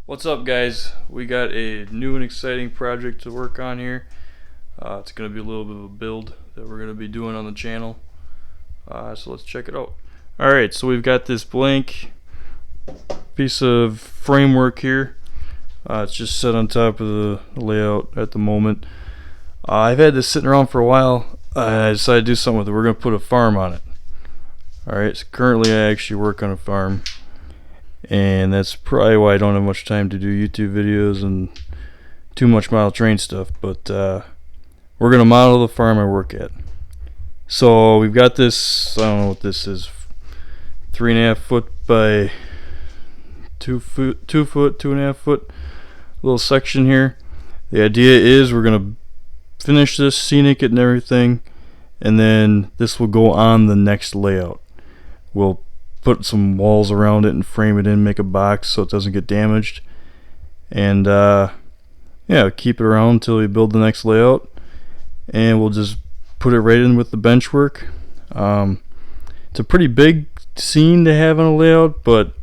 What's up, guys? We got a new and exciting project to work on here. It's going to be a little bit of a build that we're going to be doing on the channel. So let's check it out. Alright, so we've got this blank piece of framework here. It's just set on top of the layout at the moment. I've had this sitting around for a while. I decided to do something with it. We're going to put a farm on it. Alright, so currently I actually work on a farm. And that's probably why I don't have much time to do YouTube videos and too much model train stuff. But we're going to model the farm I work at. So we've got this, I don't know what this is, 3.5 foot by 2 foot, 2.5 foot little section here. The idea is we're going to finish this, scenic it and everything, and then this will go on the next layout. We'll put some walls around it and frame it in, make a box so it doesn't get damaged, and yeah, keep it around until we build the next layout, and we'll just put it right in with the bench work. It's a pretty big scene to have on a layout, but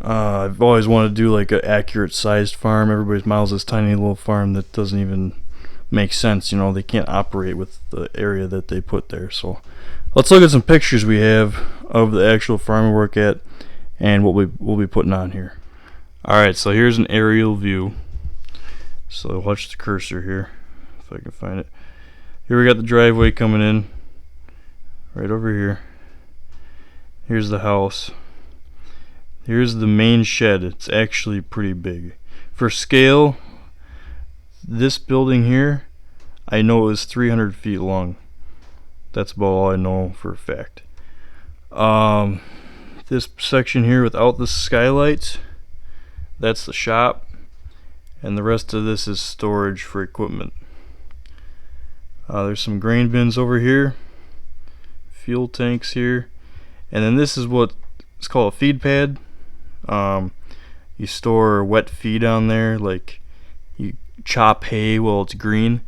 I've always wanted to do like an accurate sized farm. Everybody's models this tiny little farm that doesn't even make sense, you know, they can't operate with the area that they put there. So let's look at some pictures we have of the actual farm we work at and what we'll be putting on here. Alright, so here's an aerial view. So watch the cursor here, if I can find it. Here we got the driveway coming in, right over here. Here's the house. Here's the main shed. It's actually pretty big. For scale, this building here, I know is 300 feet long. That's about all I know for a fact. This section here without the skylights, that's the shop, and the rest of this is storage for equipment. There's some grain bins over here, fuel tanks here, and then this is what it's called a feed pad. You store wet feed on there, like you chop hay while it's green,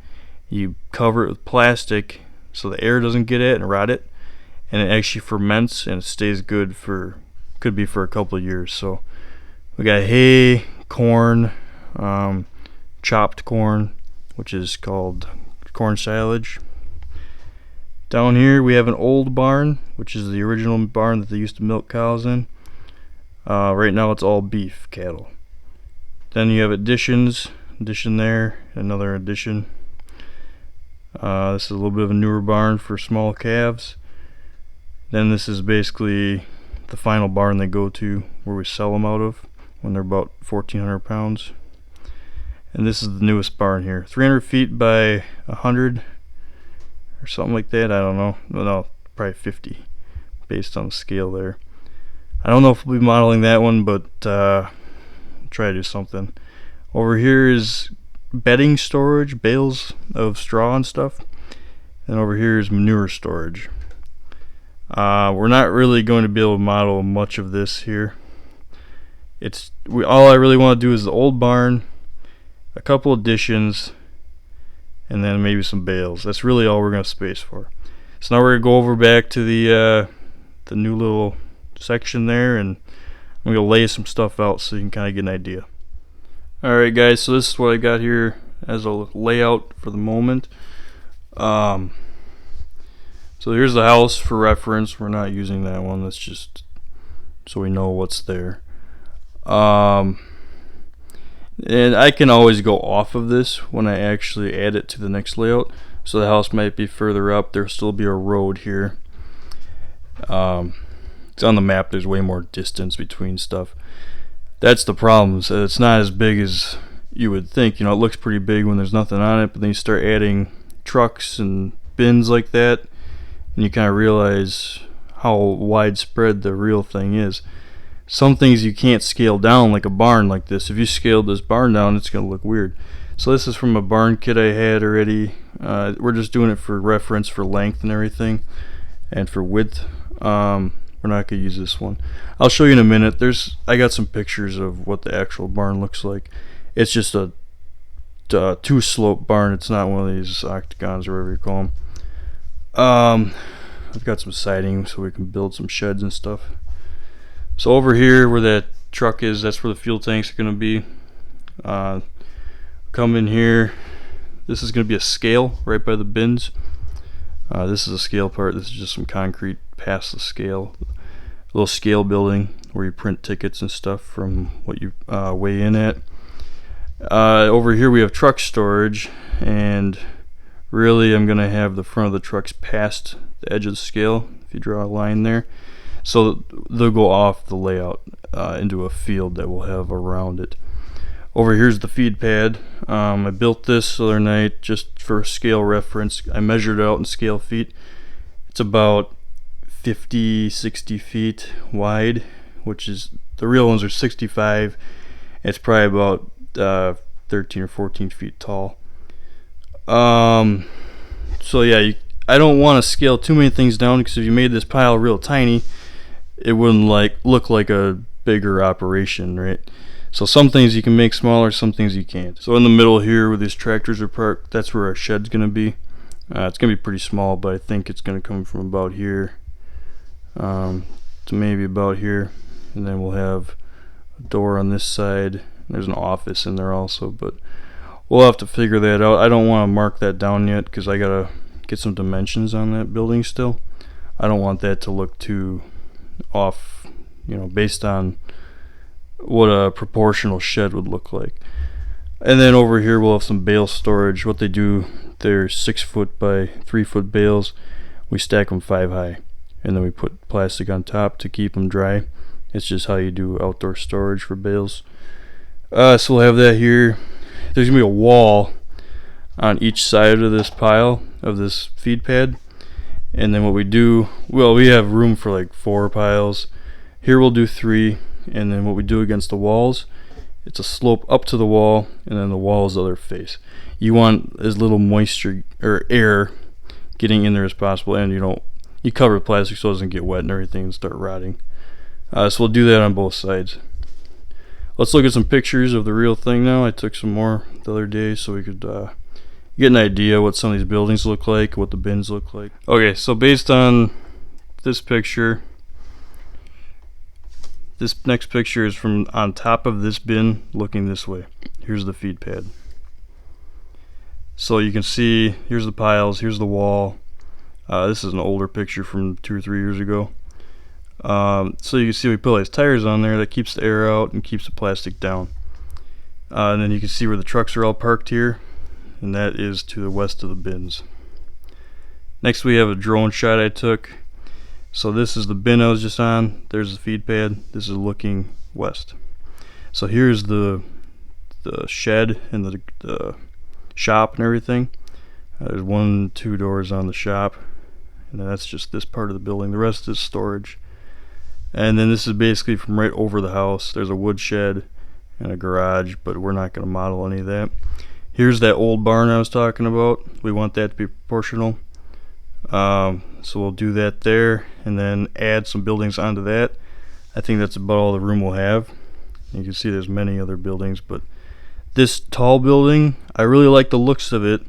you cover it with plastic so the air doesn't get it and rot it, and it actually ferments and it stays good for, could be for a couple of years. So we got hay, corn, chopped corn, which is called corn silage. Down here we have an old barn, which is the original barn that they used to milk cows in. Right now it's all beef cattle. Then you have addition there, another addition. This is a little bit of a newer barn for small calves. Then this is basically the final barn they go to where we sell them out of when they're about 1,400 pounds. And this is the newest barn here, 300 feet by 100 or something like that. I don't know. No, probably 50 based on the scale there. I don't know if we'll be modeling that one, but try to do something. Over here is bedding storage, bales of straw and stuff, and over here is manure storage. We're not really going to be able to model much of this here. All I really want to do is the old barn, a couple additions, and then maybe some bales. That's really all we're going to space for. So now we're going to go over back to the new little section there, and I'm going to lay some stuff out so you can kind of get an idea. Alright guys, so this is what I got here as a layout for the moment. So here's the house for reference. We're not using that one, that's just so we know what's there. And I can always go off of this when I actually add it to the next layout. So the house might be further up, there'll still be a road here. It's on the map, there's way more distance between stuff. That's the problem, so it's not as big as you would think. You know, it looks pretty big when there's nothing on it, but then you start adding trucks and bins like that, and you kind of realize how widespread the real thing is. Some things you can't scale down, like a barn like this. If you scaled this barn down, it's going to look weird. So this is from a barn kit I had already. We're just doing it for reference for length and everything, and for width. We're not going to use this one. I'll show you in a minute. I got some pictures of what the actual barn looks like. It's just a two-slope barn. It's not one of these octagons or whatever you call them. I've got some siding so we can build some sheds and stuff. So over here where that truck is, that's where the fuel tanks are going to be. Come in here. This is going to be a scale right by the bins. This is a scale part. This is just some concrete past the scale. A little scale building where you print tickets and stuff from what you weigh in at. Over here we have truck storage, and really I'm going to have the front of the trucks past the edge of the scale, if you draw a line there. So they'll go off the layout into a field that we'll have around it. Over here's the feed pad. I built this the other night just for scale reference. I measured it out in scale feet. It's about 50-60 feet wide, which is, the real ones are 65. It's probably about 13 or 14 feet tall. So yeah, I don't want to scale too many things down, because if you made this pile real tiny, it wouldn't look like a bigger operation, right? So some things you can make smaller, some things you can't. So in the middle here where these tractors are parked, that's where our shed's going to be. It's going to be pretty small, but I think it's going to come from about here to maybe about here. And then we'll have a door on this side. There's an office in there also, but we'll have to figure that out. I don't want to mark that down yet, because I got to get some dimensions on that building still. I don't want that to look too off, based on what a proportional shed would look like. And then over here we'll have some bale storage. What they do, they're 6 foot by 3 foot bales. We stack them 5 high, and then we put plastic on top to keep them dry. It's just how you do outdoor storage for bales. So we'll have that here. There's gonna be a wall on each side of this pile of this feed pad. And then what we do, well, we have room for like 4 piles. Here we'll do 3. And then what we do against the walls, it's a slope up to the wall, and then the wall is the other face. You want as little moisture or air getting in there as possible, and you cover the plastic so it doesn't get wet and everything and start rotting. So we'll do that on both sides. Let's look at some pictures of the real thing now. I took some more the other day so we could get an idea what some of these buildings look like, what the bins look like. Okay, so based on this picture, this next picture is from on top of this bin looking this way. Here's the feed pad. So you can see, here's the piles, here's the wall. This is an older picture from 2 or 3 years ago. So you can see we put all these tires on there that keeps the air out and keeps the plastic down. And then you can see where the trucks are all parked here, and that is to the west of the bins. Next we have a drone shot I took. So this is the bin I was just on. There's the feed pad. This is looking west. So here's the shed and the shop and everything. There's 1, 2 doors on the shop, and then that's just this part of the building. The rest is storage. And then this is basically from right over the house. There's a wood shed and a garage, but we're not going to model any of that. Here's that old barn I was talking about. We want that to be proportional. So we'll do that there, and then add some buildings onto that. I think that's about all the room we'll have. You can see there's many other buildings, but this tall building, I really like the looks of it,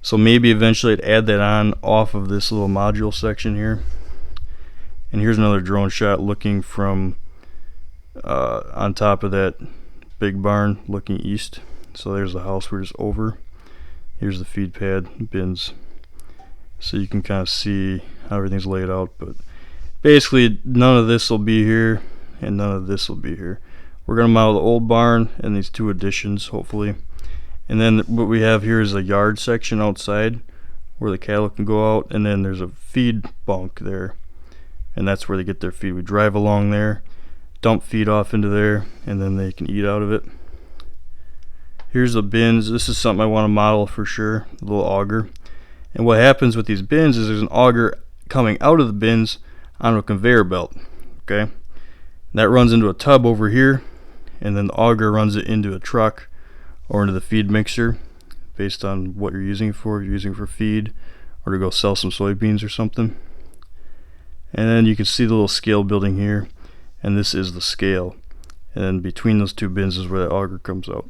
so maybe eventually I'd add that on off of this little module section here. And here's another drone shot looking from on top of that big barn looking east. So there's the house we're just over. Here's the feed pad, bins. So you can kind of see how everything's laid out, but basically none of this will be here and none of this will be here. We're going to model the old barn and these 2 additions hopefully, and then what we have here is a yard section outside where the cattle can go out, and then there's a feed bunk there, and that's where they get their feed. We drive along there, dump feed off into there, and then they can eat out of it. Here's the bins. This is something I want to model for sure, a little auger. And what happens with these bins is there's an auger coming out of the bins onto a conveyor belt. Okay, and that runs into a tub over here, and then the auger runs it into a truck or into the feed mixer based on what you're using it for. If you're using it for feed or to go sell some soybeans or something. And then you can see the little scale building here, and this is the scale. And then between those 2 bins is where the auger comes out.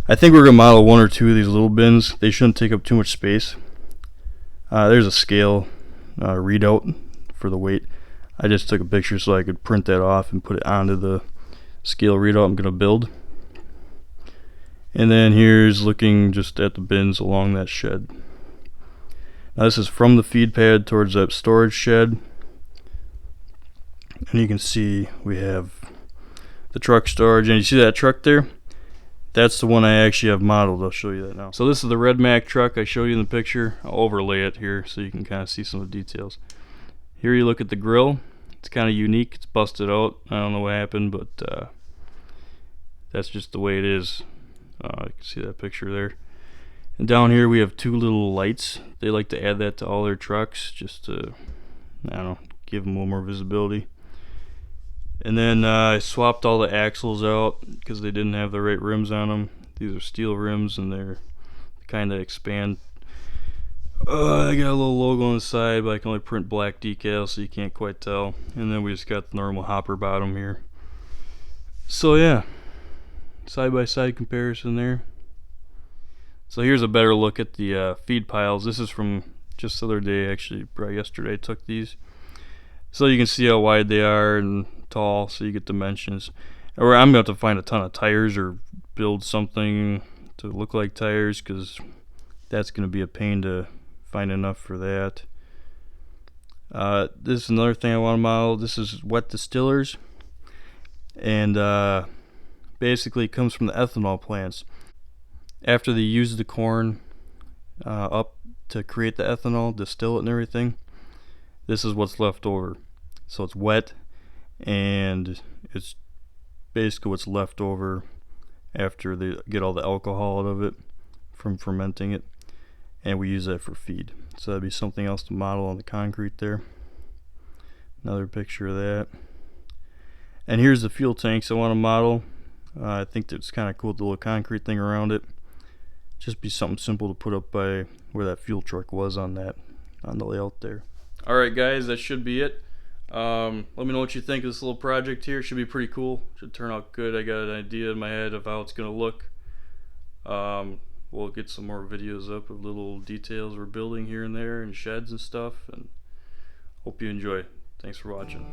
I think we're going to model 1 or 2 of these little bins. They shouldn't take up too much space. There's a scale readout for the weight. I just took a picture so I could print that off and put it onto the scale readout I'm gonna build. And then here's looking just at the bins along that shed. Now this is from the feed pad towards that storage shed. And you can see we have the truck storage, and you see that truck there? That's the one I actually have modeled. I'll show you that now. So this is the Red Mack truck I showed you in the picture. I'll overlay it here so you can kind of see some of the details. Here you look at the grill. It's kind of unique. It's busted out. I don't know what happened, but that's just the way it is. You can see that picture there. And down here we have two little lights. They like to add that to all their trucks just to, I don't know, give them a little more visibility. And then I swapped all the axles out because they didn't have the right rims on them. These are steel rims and they're kind of expand. I got a little logo on the side, but I can only print black decals so you can't quite tell. And then we just got the normal hopper bottom here. So yeah, side by side comparison there. So here's a better look at the feed piles. This is from just the other day, actually, probably yesterday I took these. So you can see how wide they are and tall, so you get dimensions. Or I'm going to have to find a ton of tires or build something to look like tires, because that's going to be a pain to find enough for that. This is another thing I want to model. This is wet distillers, and basically it comes from the ethanol plants. After they use the corn up to create the ethanol, distill it and everything, this is what's left over. So it's wet, and it's basically what's left over after they get all the alcohol out of it from fermenting it, and we use that for feed. So that'd be something else to model on the concrete there. Another picture of that. And here's the fuel tanks I want to model. I think that's kind of cool, the little concrete thing around it. Just be something simple to put up by where that fuel truck was on the layout there. Alright guys, that should be it. Let me know what you think of this little project here. Should be pretty cool. Should turn out good. I got an idea in my head of how it's going to look. We'll get some more videos up of little details we're building here and there, and sheds and stuff, and hope you enjoy. Thanks for watching.